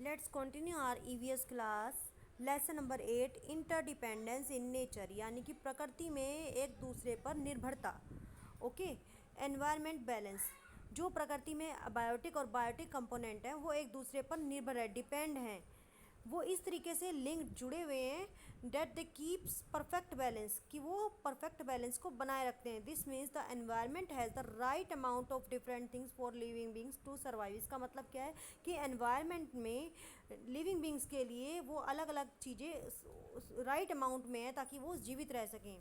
Let's continue our EVS class lesson number 8 interdependence in nature, यानी कि प्रकृति में एक दूसरे पर निर्भरता। ओके। एनवायरनमेंट बैलेंस, जो प्रकृति में बायोटिक और बायोटिक कंपोनेंट हैं वो एक दूसरे पर निर्भर है, डिपेंड हैं, वो इस तरीके से लिंक जुड़े हुए हैं that they keeps perfect balance, कि वो परफेक्ट बैलेंस को बनाए रखते हैं। This means the environment has the right amount of different things for living beings to survive. इसका मतलब क्या है कि एनवायरनमेंट में लिविंग बींग्स के लिए वो अलग अलग चीज़ें राइट अमाउंट में है ताकि वो जीवित रह सकें,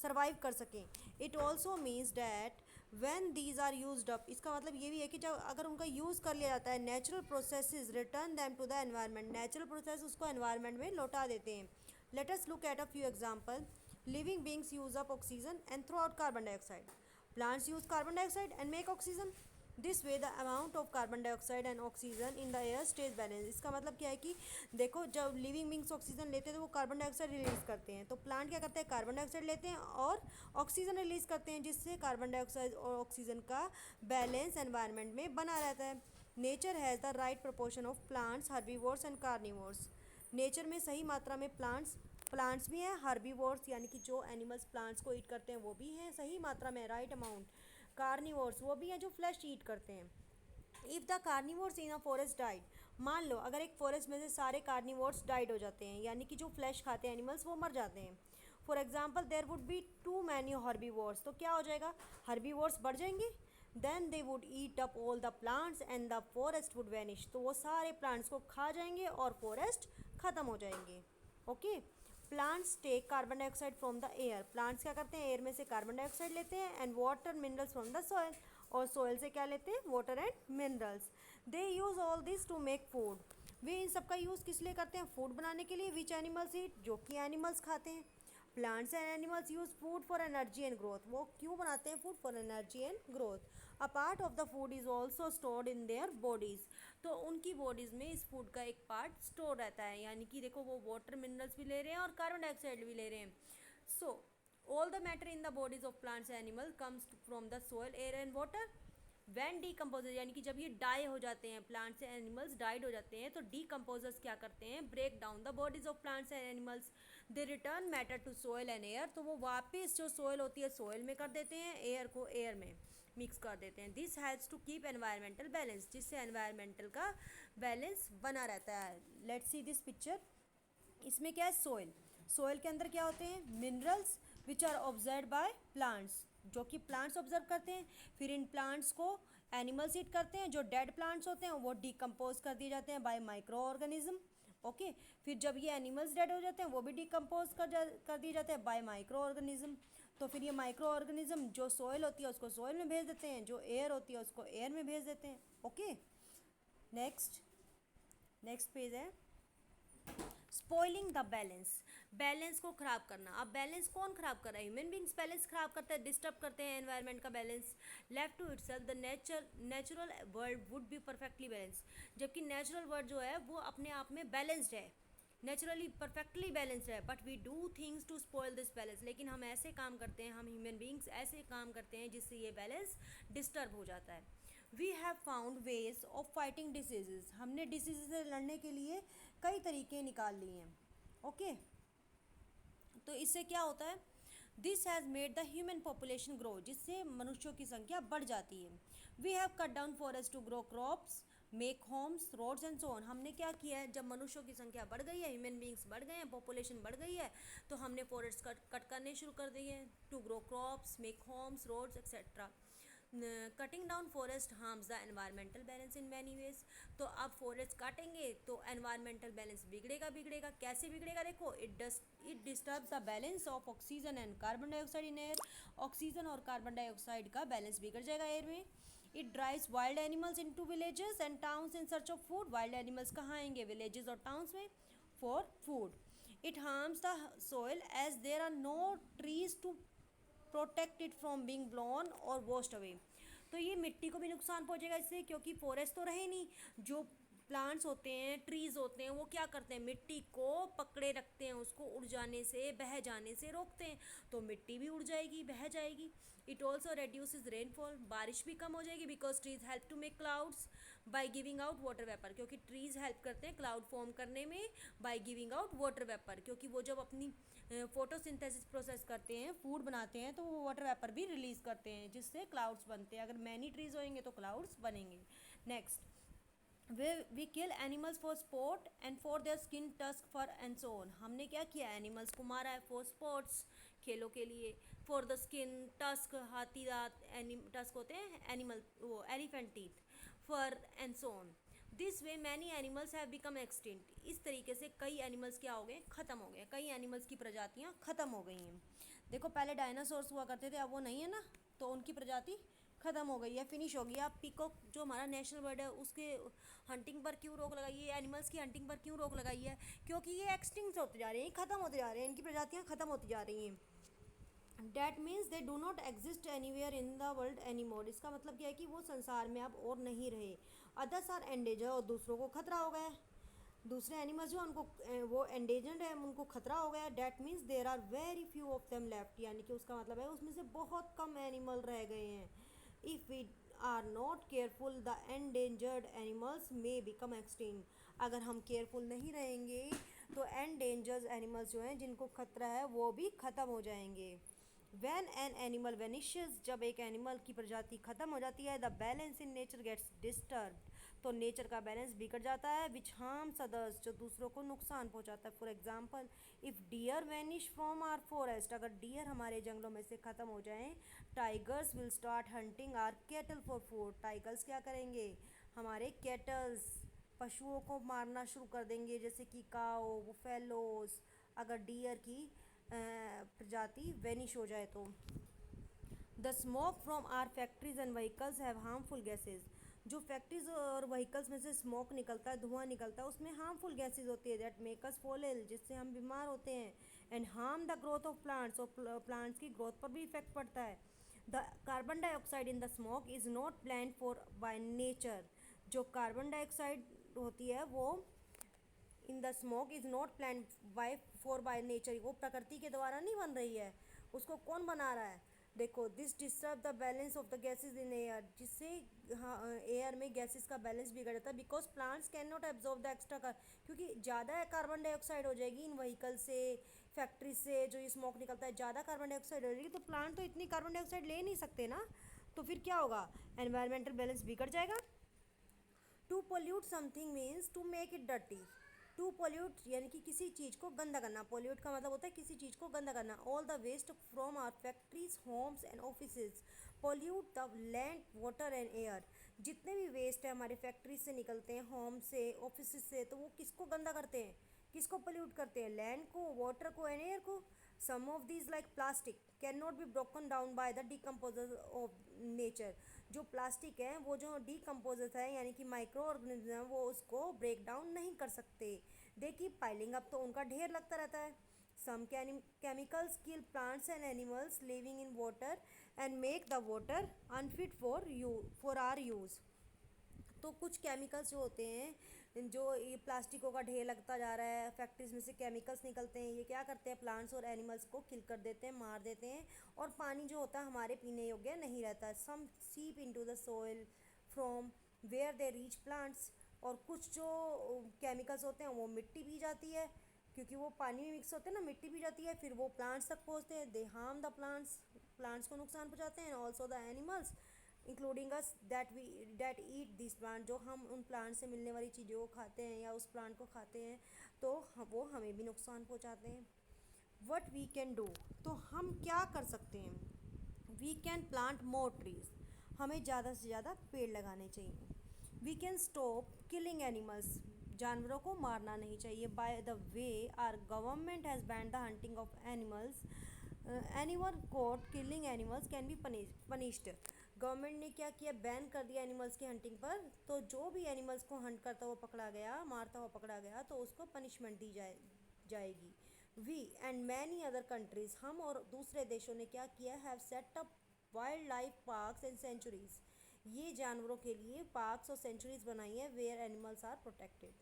सर्वाइव कर सकें। It also means that when these are used up, इसका मतलब ये भी है कि जब अगर उनका यूज़ कर लिया जाता है, natural processes return them to the environment, natural process उसको एनवायरनमेंट में लौटा देते हैं। Let us look at a few example. Living beings use up oxygen and throw out carbon dioxide. Plants use carbon dioxide and make oxygen. This way the amount of carbon dioxide and oxygen in the air stays balance. इसका मतलब क्या है कि देखो, जब living beings oxygen लेते हैं तो वो कार्बन डाइऑक्साइड रिलीज करते हैं, तो प्लांट क्या करते हैं, कार्बन डाइऑक्साइड लेते हैं और ऑक्सीजन रिलीज करते हैं, जिससे कार्बन डाइऑक्साइड और ऑक्सीजन का बैलेंस एनवायरनमेंट में बना रहता है। Nature has the right proportion of plants, herbivores and carnivores. Nature में सही मात्रा में प्लांट्स भी हैं, हर्बीवोर्स यानी कि जो एनिमल्स प्लांट्स को ईट करते हैं वो भी हैं सही मात्रा में, राइट अमाउंट। कार्निवोर्स वो भी हैं जो फ्लैश ईट करते हैं। If the carnivores in a forest died, मान लो अगर एक फॉरेस्ट में से सारे कार्निवोर्स डाइड हो जाते हैं, यानी कि जो फ्लैश खाते हैं एनिमल्स वो मर जाते हैं। For example there would be too many herbivores, तो क्या हो जाएगा, हर्बीवोर्स बढ़ जाएंगे। Then they would eat up all the plants and the forest would vanish, तो वो सारे प्लांट्स को खा जाएंगे और फॉरेस्ट ख़त्म हो जाएंगे। Okay. Plants take carbon dioxide from the air, plants क्या करते हैं, एयर में से कार्बन डाइऑक्साइड लेते हैं, and water minerals from the soil, और सोयल से क्या लेते हैं, water and minerals. They use all this to make food, वे इन सब का यूज़ किस लिए करते हैं, फूड बनाने के लिए। विच एनिमल्स ईट, जो कि एनिमल्स खाते हैं। Plants and animals use food for energy and growth, वो क्यों बनाते हैं food, for energy and growth. A part of the food is also stored in their bodies, तो उनकी बॉडीज़ में इस फूड का एक पार्ट स्टोर रहता है, यानी कि देखो वो वाटर मिनरल्स भी ले रहे हैं और कार्बन डाइऑक्साइड भी ले रहे हैं। सो all the matter in the bodies of plants and animals comes from the soil, air and water. When decomposer, यानी कि जब ये डाई हो जाते हैं, प्लांट्स एंड एनिमल्स डाइड हो जाते हैं, तो डीकम्पोजर्स क्या करते हैं, break down the bodies of plants and animals, they return matter to soil and air, तो वो वापस जो सोयल होती है सोयल में कर देते हैं, एयर को एयर में मिक्स कर देते हैं। This has to keep environmental balance, जिससे एनवायरमेंटल का बैलेंस बना रहता है। Let's see this picture. इसमें क्या है, सोयल, सोयल के अंदर क्या होते हैं, minerals which are observe by plants, जो कि प्लांट्स ऑब्जर्व करते हैं, फिर इन प्लांट्स को एनिमल्स ईट करते हैं, जो डेड प्लांट्स होते हैं वो डिकम्पोज कर दिए जाते हैं बाय माइक्रो ऑर्गेनिज्म। ओके। फिर जब ये एनिमल्स डेड हो जाते हैं वो भी डिकम्पोज कर दिए जाते हैं बाय माइक्रो ऑर्गेनिज्म। तो फिर ये माइक्रो ऑर्गेनिज्म जो सोयल होती है उसको सोयल में भेज देते हैं, जो एयर होती है उसको एयर में भेज देते हैं। ओके। नेक्स्ट नेक्स्ट पेज है स्पॉइलिंग द बैलेंस, बैलेंस को खराब करना। अब बैलेंस कौन खराब कर रहा है, ह्यूमन बींग्स बैलेंस खराब करते हैं, डिस्टर्ब करते हैं एनवायरनमेंट का balance. Left to itself the natural world would be perfectly balance, जबकि नेचुरल वर्ल्ड जो है वो अपने आप में बैलेंस्ड है, नेचुरली परफेक्टली बैलेंस्ड है, but we do things to spoil this balance, लेकिन हम ऐसे काम करते हैं, हम ह्यूमन बींग्स ऐसे काम करते हैं जिससे ये बैलेंस डिस्टर्ब हो जाता है। We have found ways of fighting diseases, हमने डिसीज से लड़ने के लिए कई तरीके निकाल लिए हैं। ओके। तो इससे क्या होता है, this has made the human population grow, जिससे मनुष्यों की संख्या बढ़ जाती है। We have cut down forest to grow crops, make homes, roads and so on, हमने क्या किया है, जब मनुष्यों की संख्या बढ़ गई है, ह्यूमन बींग्स बढ़ गए हैं, पॉपुलेशन बढ़ गई है, तो हमने फॉरेस्ट कट करने शुरू कर दिए हैं, to grow crops, make homes, roads etcetera. Cutting down forest harms the environmental balance in many ways, तो अब फॉरेस्ट काटेंगे तो एनवायरमेंटल बैलेंस बिगड़ेगा, कैसे बिगड़ेगा, देखो, it disturbs the balance of oxygen and carbon dioxide in air, oxygen और carbon dioxide का बैलेंस बिगड़ जाएगा एयर में। It drives wild animals into villages and towns in search of food, wild animals कहाँ आएंगे, विलेजेस और towns में for food. It harms the soil as there are no trees to protect it from being blown और washed away, तो ये मिट्टी को भी नुकसान पहुंचेगा इससे, क्योंकि फॉरेस्ट तो रहे नहीं, जो प्लांट्स होते हैं, ट्रीज होते हैं, वो क्या करते हैं, मिट्टी को पकड़े रखते हैं, उसको उड़ जाने से, बह जाने से रोकते हैं, तो मिट्टी भी उड़ जाएगी, बह जाएगी। इट ऑल्सो रेड्यूसेस रेनफॉल, बारिश भी कम हो जाएगी, because trees help to make clouds by giving out water vapour, क्योंकि ट्रीज हेल्प करते हैं क्लाउड फॉर्म करने में by giving out water vapour, क्योंकि वो जब अपनी फोटोसिंथेसिस प्रोसेस करते हैं, फूड बनाते हैं, तो वो वाटर वेपर भी रिलीज करते हैं, जिससे क्लाउड्स बनते हैं। अगर मैनी ट्रीज होंगे तो क्लाउड्स बनेंगे। Next, we kill animals for sport and for their skin, tusk, fur and so on. हमने क्या किया, एनिमल्स को मारा है फॉर स्पोर्ट्स, खेलों के लिए, फॉर द स्किन, टस्क, हाथी दांत, टस्क होते हैं एनिमल, वो elephant teeth, fur and so on. This way many animals have become extinct. इस तरीके से कई एनिमल्स क्या हो गए, ख़त्म हो गए, कई एनिमल्स की प्रजातियाँ ख़त्म हो गई हैं। देखो पहले डायनासोर्स हुआ करते थे, अब वो नहीं है ना, तो उनकी प्रजाति ख़त्म हो गई है, फिनिश हो गई है। अब पीकॉक जो हमारा नेशनल बर्ड है, उसके हंटिंग पर क्यों रोक लगाई है, एनिमल्स की हंटिंग पर क्यों रोक लगाई है, क्योंकि ये एक्सटिंक्ट होते जा रहे हैं, ख़त्म होते जा रहे हैं, इनकी प्रजातियाँ ख़त्म होती जा रही हैं। That means they do not exist anywhere in the world any more. इसका मतलब क्या है कि वो संसार में अब और नहीं रहे। अदर्स आर एंडेजर, और दूसरों को खतरा हो गया, दूसरे एनिमल्स जो उनको वो एंडेजर्ड है, उनको खतरा हो गया। That means there are very few of them left, यानी कि उसका मतलब है उसमें से बहुत कम एनिमल रह गए हैं। If we are not careful the endangered animals may become extinct. अगर हम केयरफुल नहीं रहेंगे तो एंडेंजर्ड एनिमल्स जो हैं, जिनको खतरा है, वो भी ख़त्म हो जाएंगे। वैन एन एनिमल वेनिशेस, जब एक एनिमल की प्रजाति खत्म हो जाती है, the balance in nature gets disturb, तो नेचर का बैलेंस बिगड़ जाता है, विच हार्म्स अदर्स, जो दूसरों को नुकसान पहुंचाता है। For example, if deer vanish from our forest, अगर डियर हमारे जंगलों में से ख़त्म हो जाएं, tigers will start hunting our cattle for food, tigers क्या करेंगे, हमारे कैटल्स, पशुओं को मारना शुरू कर देंगे, जैसे कि काओ, बुफेलोस, अगर डियर की प्रजाति वेनिश हो जाए तो। The smoke from our factories and vehicles have harmful gases, जो फैक्ट्रीज और व्हीकल्स में से स्मोक निकलता है, धुआं निकलता है, उसमें हार्मफुल गैसेज होती है, that make us fall ill, जिससे हम बीमार होते हैं, and harm the growth of plants, और प्लांट्स की ग्रोथ पर भी इफेक्ट पड़ता है। The carbon dioxide in the smoke is not plan for by nature, जो कार्बन डाइऑक्साइड होती है वो in the smoke is not plan by nature, वो प्रकृति के द्वारा नहीं बन रही है, उसको कौन बना रहा है। देखो, this disturb the balance of the gases in air, जिससे एयर में गैसेज का बैलेंस बिगड़ जाता है, because plants can not absorb the extra क्योंकि ज़्यादा कार्बन डाइऑक्साइड हो जाएगी इन व्हीकल से, फैक्ट्री से जो ये स्मोक निकलता है, ज़्यादा कार्बन डाइऑक्साइड हो जाएगी, तो प्लांट तो इतनी कार्बन डाइऑक्साइड ले नहीं सकते ना, तो फिर क्या होगा, एनवायरमेंटल बैलेंस बिगड़ जाएगा। To pollute something means to make it dirty, to pollute यानी कि किसी चीज़ को गंदा करना, पोल्यूट का मतलब होता है किसी चीज़ को गंदा करना। All the waste from our factories, homes and offices pollute the land, water and air, जितने भी वेस्ट है हमारे फैक्ट्रीज से निकलते हैं, होम से, ऑफिस से, तो वो किसको गंदा करते हैं, किसको पोल्यूट करते हैं, लैंड को, वाटर को एंड एयर को। Some of these like plastic can not be broken down by the decomposer of nature, जो प्लास्टिक है वो जो डिकम्पोजर्स है यानी कि माइक्रो ऑर्गेनिज्म है, वो उसको ब्रेक डाउन नहीं कर सकते, दे कीप पाइलिंग अप, तो उनका ढेर लगता रहता है। सम chemicals kill plants and animals living in water and make the water unfit for our use। तो कुछ केमिकल्स जो होते हैं, जो ये प्लास्टिकों का ढेर लगता जा रहा है, फैक्ट्रीज में से केमिकल्स निकलते हैं, ये क्या करते हैं, प्लांट्स और एनिमल्स को किल कर देते हैं, मार देते हैं, और पानी जो होता है हमारे पीने योग्य नहीं रहता है। Some seep into the soil from where they reach plants, और कुछ जो केमिकल्स होते हैं वो मिट्टी पी जाती है, क्योंकि वो पानी में मिक्स होते हैं ना, मिट्टी पी जाती है, फिर वो प्लांट्स तक पहुँचते हैं, they harm the plants, plants को नुकसान पहुँचाते हैं, also the animals including us that eat this plant, जो हम उन प्लांट से मिलने वाली चीज़ों को खाते हैं या उस प्लांट को खाते हैं, तो वो हमें भी नुकसान पहुंचाते हैं। वट वी कैन डू, तो हम क्या कर सकते हैं, we can plant more trees, हमें ज़्यादा से ज़्यादा पेड़ लगाने चाहिए। We can stop killing animals, जानवरों को मारना नहीं चाहिए। By the way our government has banned the hunting of animals, anyone caught killing animals can be punished, government ने क्या किया, बैन कर दिया एनिमल्स की हंटिंग पर, तो जो भी एनिमल्स को हंट करता हुआ पकड़ा गया, मारता हुआ पकड़ा गया, तो उसको पनिशमेंट दी जाएगी। We and many other countries, हम और दूसरे देशों ने क्या किया, have set up wild life parks and sanctuaries, ये जानवरों के लिए पार्क्स और सेंचुरीज बनाई है where animals are protected.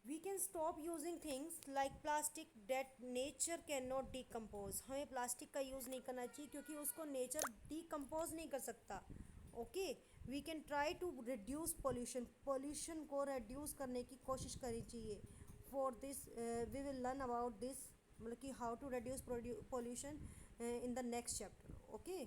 We can stop using things like plastic that nature can not decompose. हमें प्लास्टिक का यूज़ नहीं करना चाहिए क्योंकि उसको नेचर डिकम्पोज नहीं कर सकता। Okay, we can try to reduce pollution, pollution को रिड्यूस करने की कोशिश करनी चाहिए। For this we will learn about this, मतलब कि how to reduce pollution in the next chapter. Okay.